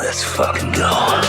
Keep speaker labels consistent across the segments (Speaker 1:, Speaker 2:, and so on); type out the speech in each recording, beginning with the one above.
Speaker 1: Let's fucking go.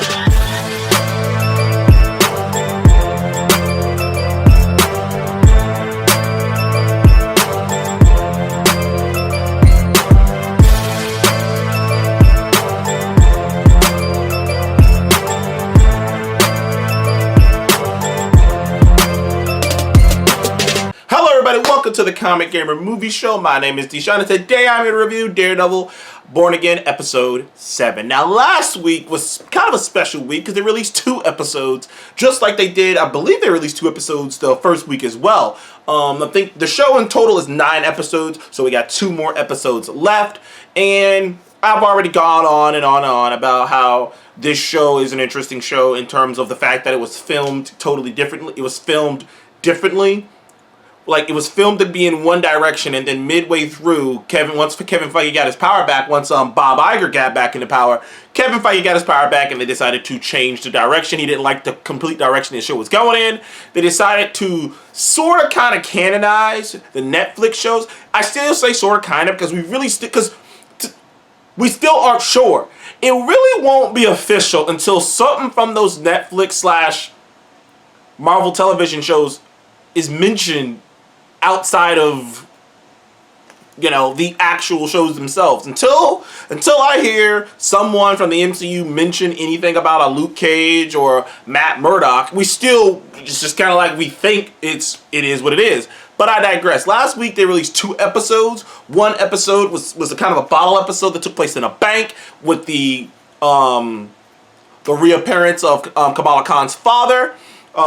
Speaker 2: Welcome to the Comic Gamer Movie Show. My name is Deshaun, and today I'm going to review Daredevil Born Again Episode 7. Now, last week was kind of a special week because they released 2 episodes, just like they did, I believe they released 2 episodes the first week as well. I think the show in total is 9 episodes, so we got 2 more episodes left, and I've already gone on and on about how this show is an interesting show in terms of the fact that it was filmed totally differently. It was filmed differently. Like, it was filmed to be in one direction, and then midway through, once Kevin Feige got his power back, once Bob Iger got back into power, Kevin Feige got his power back, and they decided to change the direction. He didn't like the complete direction the show was going in. They decided to sort of kind of canonize the Netflix shows. I still say sort of kind of, because we still aren't sure. It really won't be official until something from those Netflix / Marvel television shows is mentioned outside of, the actual shows themselves. Until I hear someone from the MCU mention anything about a Luke Cage or Matt Murdock, we still, it's just kind of like we think it is what it is. But I digress. Last week they released 2 episodes. One episode was a kind of a bottle episode that took place in a bank with the reappearance of Kamala Khan's father,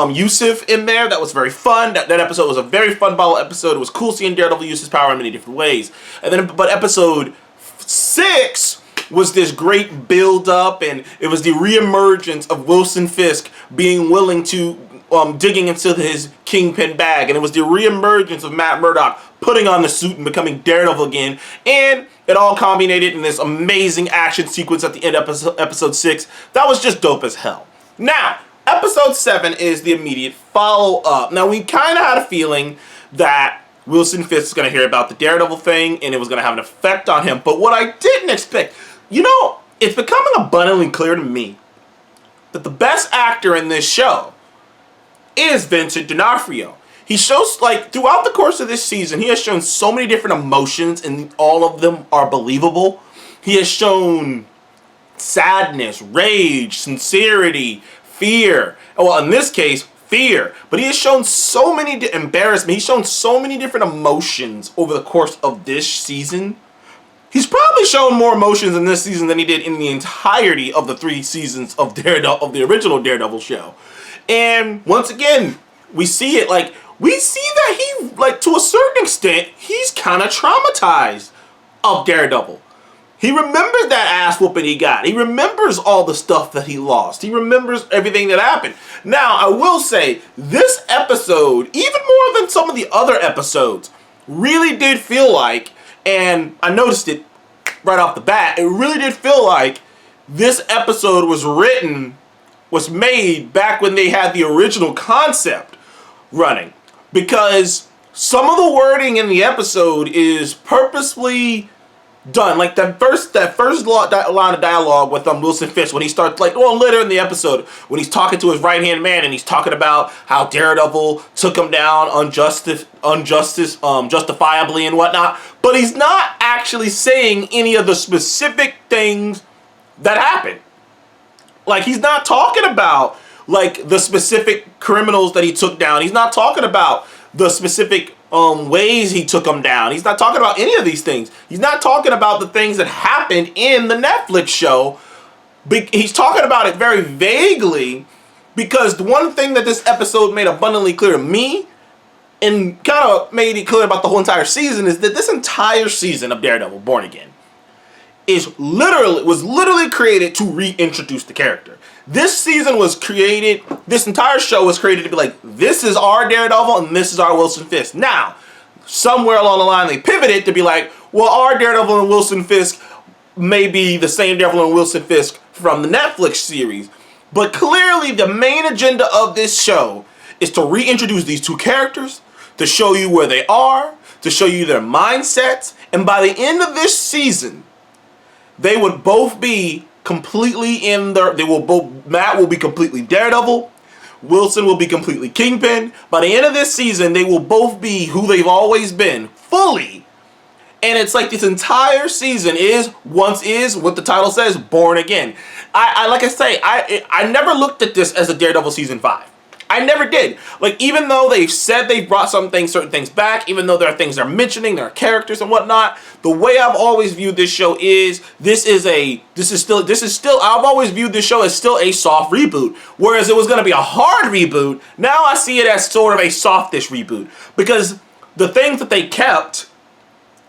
Speaker 2: Yusuf, in there. That was very fun. That episode was a very fun bottle episode. It was cool seeing Daredevil use his power in many different ways. But episode 6 was this great build-up, and it was the reemergence of Wilson Fisk being willing to digging into his Kingpin bag, and it was the reemergence of Matt Murdock putting on the suit and becoming Daredevil again, and it all culminated in this amazing action sequence at the end of episode 6. That was just dope as hell. Now, Episode 7 is the immediate follow-up. Now, we kind of had a feeling that Wilson Fisk was going to hear about the Daredevil thing, and it was going to have an effect on him. But what I didn't expect, it's becoming abundantly clear to me that the best actor in this show is Vincent D'Onofrio. He shows, throughout the course of this season, he has shown so many different emotions, and all of them are believable. He has shown sadness, rage, sincerity, fear. Well, in this case, fear. But he has shown so many embarrassment. He's shown so many different emotions over the course of this season. He's probably shown more emotions in this season than he did in the entirety of the 3 seasons of the original Daredevil show. And once again, we see it. We see that he, to a certain extent, he's kind of traumatized of Daredevil. He remembers that ass whooping he got. He remembers all the stuff that he lost. He remembers everything that happened. Now, I will say, this episode, even more than some of the other episodes, really did feel like, and I noticed it right off the bat, it really did feel like this episode was made back when they had the original concept running. Because some of the wording in the episode is purposely done. Like that first line of dialogue with Wilson Fisk, when he starts, later in the episode, when he's talking to his right-hand man and he's talking about how Daredevil took him down justifiably and whatnot, but he's not actually saying any of the specific things that happened. He's not talking about, the specific criminals that he took down. He's not talking about the specific ways he took them down. He's not talking about any of these things. He's not talking about the things that happened in the Netflix show. He's talking about it very vaguely, because the one thing that this episode made abundantly clear to me, and kind of made it clear about the whole entire season, is that this entire season of Daredevil Born Again was literally created to reintroduce the character. This entire show was created to be like, this is our Daredevil and this is our Wilson Fisk. Now, somewhere along the line, they pivoted to be like, well, our Daredevil and Wilson Fisk may be the same Daredevil and Wilson Fisk from the Netflix series. But clearly, the main agenda of this show is to reintroduce these 2 characters, to show you where they are, to show you their mindsets, and by the end of this season, they would both be completely in their. They will both. Matt will be completely Daredevil. Wilson will be completely Kingpin. By the end of this season, they will both be who they've always been, fully. And it's like this entire season is what the title says, Born Again. I like I say, I never looked at this as a Daredevil season 5. I never did. Like, even though they've said they've brought certain things back, even though there are things they're mentioning, there are characters and whatnot, the way I've always viewed this show is I've always viewed this show as still a soft reboot. Whereas it was going to be a hard reboot, now I see it as sort of a softish reboot. Because the things that they kept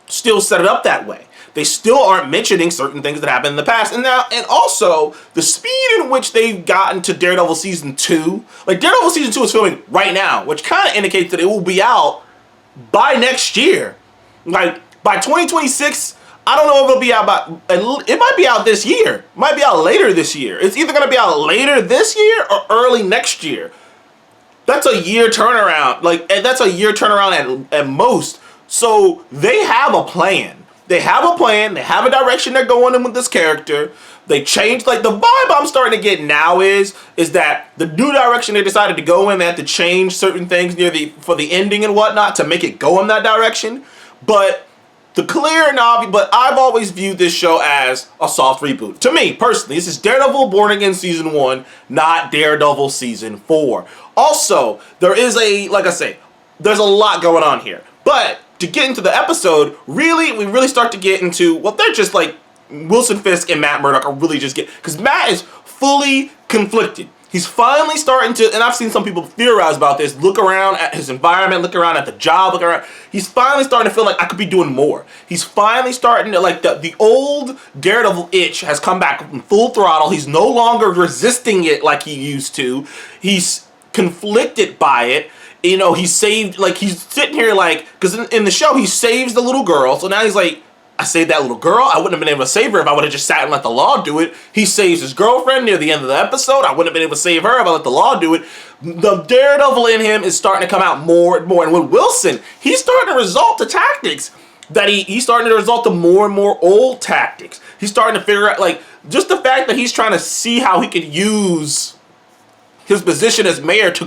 Speaker 2: still set it up that way. They still aren't mentioning certain things that happened in the past. And also, the speed in which they've gotten to Daredevil Season 2, like Daredevil Season 2 is filming right now, which kind of indicates that it will be out by next year. Like, by 2026, I don't know if it'll be out it might be out this year. It might be out later this year. It's either going to be out later this year or early next year. That's a year turnaround. And that's a year turnaround at most. So, they have a plan. They have a plan. They have a direction they're going in with this character. They changed, like, the vibe I'm starting to get now is that the new direction they decided to go in, they had to change certain things for the ending and whatnot to make it go in that direction. But but I've always viewed this show as a soft reboot. To me, personally, this is Daredevil Born Again Season 1, not Daredevil Season 4. Also, there's a lot going on here. But to get into the episode, we really start to get into, well, they're just like, Wilson Fisk and Matt Murdock are really just because Matt is fully conflicted. He's finally starting to, and I've seen some people theorize about this, look around at his environment, look around at the job, he's finally starting to feel like I could be doing more. He's finally starting to, like, the old Daredevil itch has come back in full throttle. He's no longer resisting it like he used to. He's conflicted by it. You know, he's sitting here like, because in the show, he saves the little girl. So now he's like, I saved that little girl. I wouldn't have been able to save her if I would have just sat and let the law do it. He saves his girlfriend near the end of the episode. I wouldn't have been able to save her if I let the law do it. The Daredevil in him is starting to come out more and more. And with Wilson, he's starting to resort to tactics that he's starting to resort to more and more old tactics. He's starting to figure out, like, just the fact that he's trying to see how he could use his position as mayor to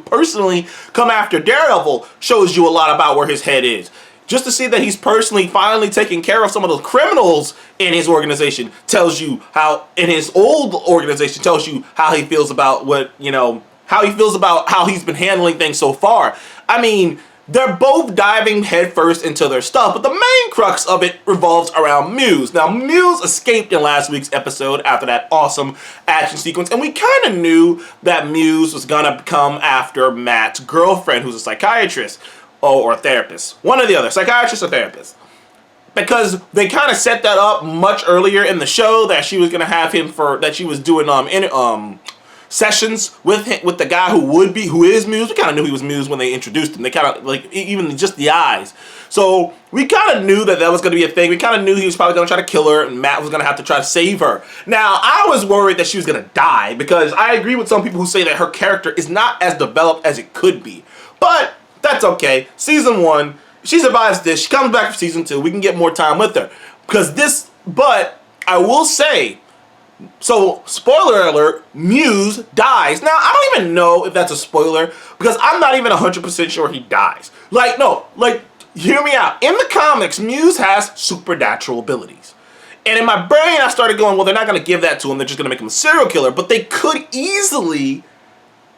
Speaker 2: personally come after Daredevil shows you a lot about where his head is. Just to see that he's personally finally taking care of some of those criminals in his organization tells you how, in his old organization, tells you how he feels about how he's been handling things so far. I mean, they're both diving headfirst into their stuff, but the main crux of it revolves around Muse. Now, Muse escaped in last week's episode after that awesome action sequence, and we kind of knew that Muse was gonna come after Matt's girlfriend, who's a psychiatrist, or a therapist. One or the other, psychiatrist or therapist. Because they kind of set that up much earlier in the show that she was gonna have him that she was doing sessions with the guy who is Muse. We kind of knew he was Muse when they introduced him. They kind of, like, even just the eyes. So we kind of knew that was going to be a thing. We kind of knew he was probably going to try to kill her, and Matt was going to have to try to save her. Now, I was worried that she was going to die, because I agree with some people who say that her character is not as developed as it could be. But that's okay. Season 1, she survives this. She comes back for Season 2. We can get more time with her. But I will say, so, spoiler alert, Muse dies. Now, I don't even know if that's a spoiler, because I'm not even 100% sure he dies. Hear me out. In the comics, Muse has supernatural abilities. And in my brain, I started going, well, they're not going to give that to him. They're just going to make him a serial killer. But they could easily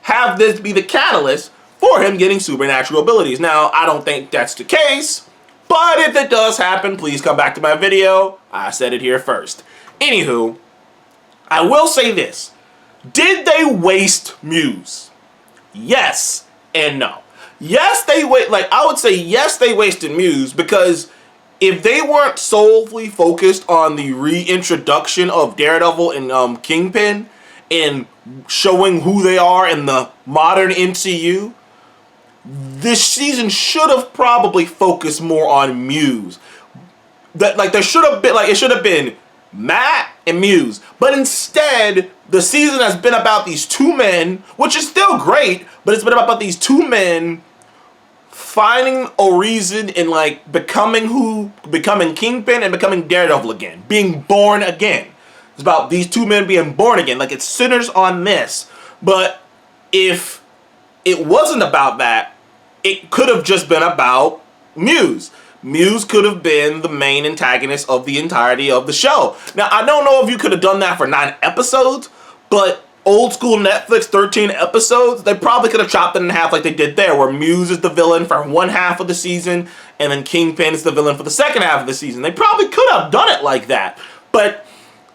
Speaker 2: have this be the catalyst for him getting supernatural abilities. Now, I don't think that's the case. But if it does happen, please come back to my video. I said it here first. Anywho, I will say this. Did they waste Muse? Yes and no. Yes, I would say yes, they wasted Muse, because if they weren't solely focused on the reintroduction of Daredevil and Kingpin and showing who they are in the modern MCU, this season should have probably focused more on Muse. It should have been Matt and Muse. But instead, the season has been about these two men, which is still great, but it's been about these two men finding a reason in, like, becoming Kingpin and becoming Daredevil again. Being born again. It's about these two men being born again. Like, it centers on this. But if it wasn't about that, it could have just been about Muse. Muse could have been the main antagonist of the entirety of the show. Now, I don't know if you could have done that for 9 episodes, but old school Netflix, 13 episodes, they probably could have chopped it in half like they did there, where Muse is the villain for one half of the season, and then Kingpin is the villain for the second half of the season. They probably could have done it like that. But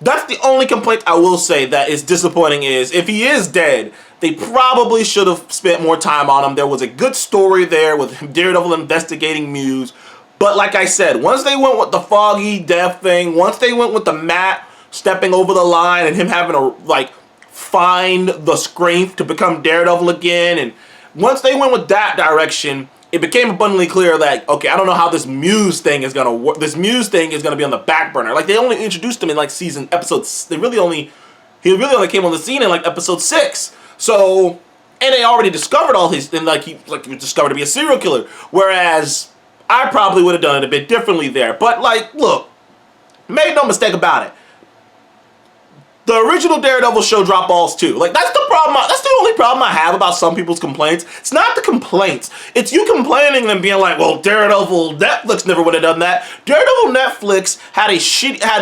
Speaker 2: that's the only complaint I will say that is disappointing is, if he is dead, they probably should have spent more time on him. There was a good story there with Daredevil investigating Muse. But like I said, once they went with the Foggy death thing, once they went with the Matt stepping over the line and him having to, like, find the strength to become Daredevil again, and once they went with that direction, it became abundantly clear that, okay, I don't know how this Muse thing is gonna work. This Muse thing is gonna be on the back burner. Like, they only introduced him in, like, episodes. He really only came on the scene in, like, episode 6. So, and they already discovered all his, and he was discovered to be a serial killer. Whereas I probably would have done it a bit differently there. But, like, look, make no mistake about it. The original Daredevil show dropped balls too. Like, that's the problem. That's the only problem I have about some people's complaints. It's not the complaints. It's you complaining and being like, well, Daredevil Netflix never would have done that. Daredevil Netflix had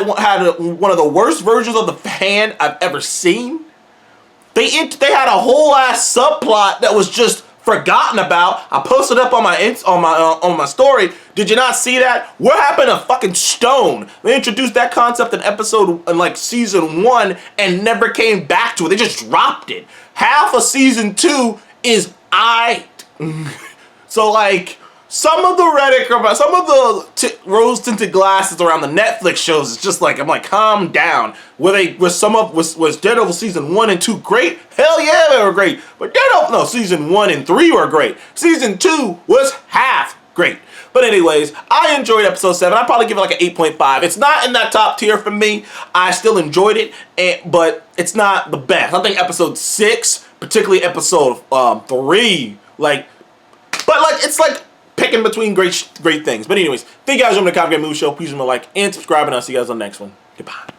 Speaker 2: one of the worst versions of the fan I've ever seen. They had a whole ass subplot that was just forgotten about. I posted up on my story. Did you not see that? What happened to fucking Stone? They introduced that concept in like season 1 and never came back to it. They just dropped it. Half of season 2 is so, like, some of the Reddit, some of the rose tinted glasses around the Netflix shows is just like, I'm like, calm down. Was Daredevil season 1 and 2 great? Hell yeah, they were great. But season 1 and 3 were great. Season 2 was half great. But anyways, I enjoyed episode 7. I'd probably give it like an 8.5. It's not in that top tier for me. I still enjoyed it, but it's not the best. I think episode 6, particularly episode 3, it's like picking between great things. But anyways, thank you guys for watching the Comic Game Movie Show. Please remember to like and subscribe, and I'll see you guys on the next one. Goodbye.